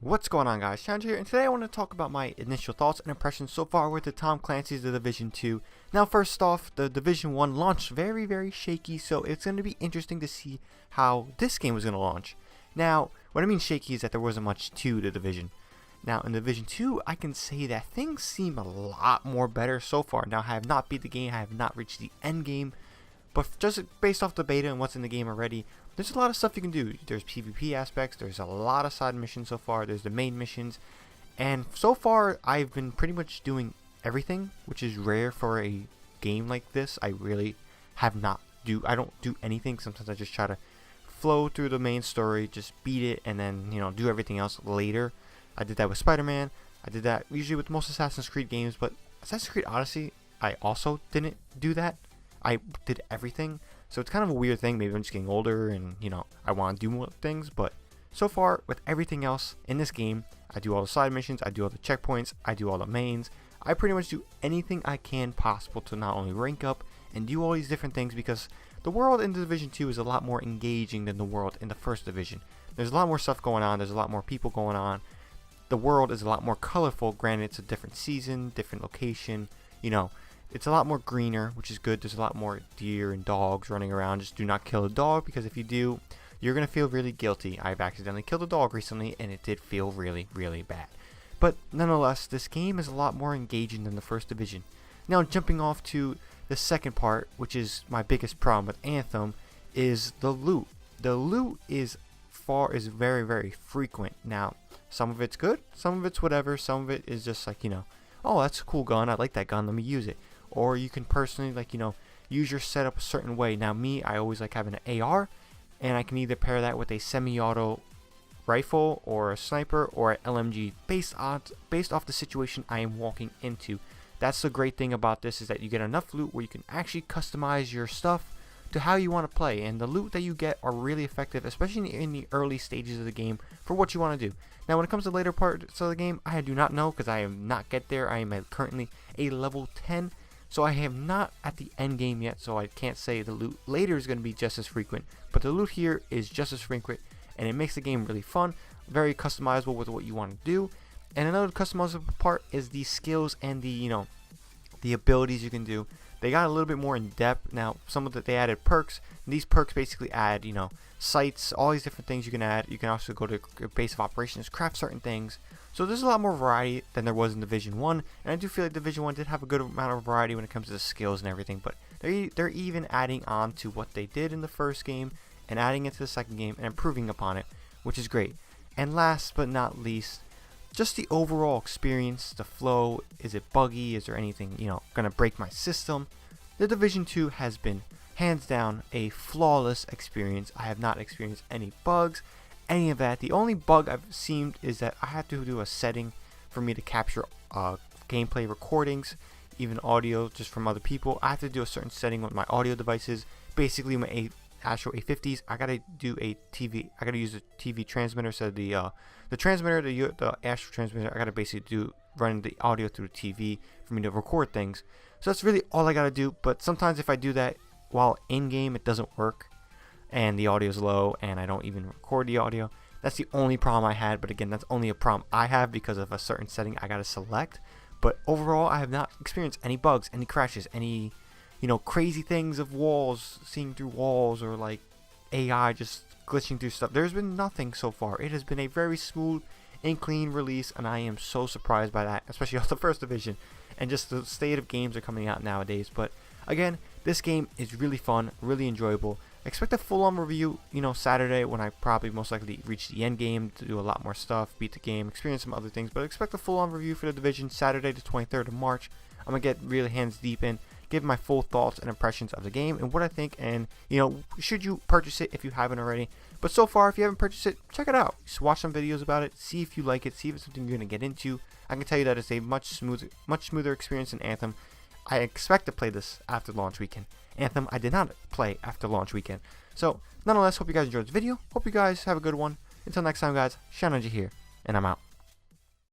What's going on, guys? ShadowNinja here, and today I want to talk about my initial thoughts and impressions so far with the Tom Clancy's The Division 2. Now, first off, the Division 1 launched very shaky, so it's going to be interesting to see how this game was going to launch. Now, what I mean shaky is that there wasn't much to the Division. Now, in Division 2, I can say that things seem a lot more better so far. Now, I have not beat the game, I have not reached the end game, but just based off the beta and what's in the game already, there's a lot of stuff you can do. There's PvP aspects, there's a lot of side missions so far, there's the main missions, and so far I've been pretty much doing everything, which is rare for a game like this. I really have not I don't do anything. Sometimes I just try to flow through the main story, just beat it, and then, do everything else later. I did that with Spider-Man, I did that usually with most Assassin's Creed games, but Assassin's Creed Odyssey, I also didn't do that. I did everything. So it's kind of a weird thing. Maybe I'm just getting older and, I want to do more things. But so far, with everything else in this game, I do all the side missions, I do all the checkpoints, I do all the mains. I pretty much do anything I can possible to not only rank up and do all these different things, because the world in the Division 2 is a lot more engaging than the world in the first Division. There's a lot more stuff going on. There's a lot more people going on. The world is a lot more colorful. Granted, it's a different season, different location, It's a lot more greener, which is good. There's a lot more deer and dogs running around. Just do not kill a dog, because if you do, you're going to feel really guilty. I've accidentally killed a dog recently, and it did feel really bad. But nonetheless, this game is a lot more engaging than the first Division. Now, jumping off to the second part, which is my biggest problem with Anthem, is the loot. The loot is very frequent. Now, some of it's good, some of it's whatever, some of it is just like, oh, that's a cool gun, I like that gun, let me use it. Or you can personally, use your setup a certain way. Now, I always like having an AR, and I can either pair that with a semi-auto rifle or a sniper or an LMG based off the situation I am walking into. That's the great thing about this, is that you get enough loot where you can actually customize your stuff to how you want to play, and the loot that you get are really effective, especially in the early stages of the game, for what you want to do. Now, when it comes to later parts of the game, I do not know, because I am not get there. I am currently a level 10. So I have not at the end game yet, so I can't say the loot later is going to be just as frequent. But the loot here is just as frequent, and it makes the game really fun, very customizable with what you want to do. And another customizable part is the skills and the abilities you can do. They got a little bit more in depth. Now, they added perks. These perks basically add, sights, all these different things you can add. You can also go to base of operations, craft certain things. So there's a lot more variety than there was in Division 1, and I do feel like Division 1 did have a good amount of variety when it comes to the skills and everything, but they're even adding on to what they did in the first game and adding it to the second game and improving upon it, which is great. And last but not least, just the overall experience, the flow. Is it buggy? Is there anything, going to break my system? The Division 2 has been hands down a flawless experience. I have not experienced any bugs, any of that. The only bug I've seen is that I have to do a setting for me to capture gameplay recordings, even audio just from other people. I have to do a certain setting with my audio devices. Basically, my Astro A50s, I gotta do a TV. I gotta use a TV transmitter. So the transmitter, the Astro transmitter, I gotta basically run the audio through TV for me to record things. So that's really all I gotta do. But sometimes if I do that while in game, it doesn't work, and the audio is low, and I don't even record the audio. That's the only problem I had, but again, that's only a problem I have because of a certain setting I gotta select. But overall, I have not experienced any bugs, any crashes, any crazy things of walls, seeing through walls, or like AI just glitching through stuff. There's been nothing so far. It has been a very smooth and clean release, and I am so surprised by that, especially off the first Division, and just the state of games are coming out nowadays. But again, this game is really fun, really enjoyable. Expect a full-on review, Saturday, when I probably most likely reach the end game to do a lot more stuff, beat the game, experience some other things. But expect a full-on review for the Division Saturday, the 23rd of March. I'm going to get really hands deep in, give my full thoughts and impressions of the game and what I think, and, should you purchase it if you haven't already. But so far, if you haven't purchased it, check it out. Just watch some videos about it, see if you like it, see if it's something you're going to get into. I can tell you that it's a much smoother experience than Anthem. I expect to play this after launch weekend. Anthem, I did not play after launch weekend. So, nonetheless, hope you guys enjoyed this video. Hope you guys have a good one. Until next time, guys, ShadowNinja here, and I'm out.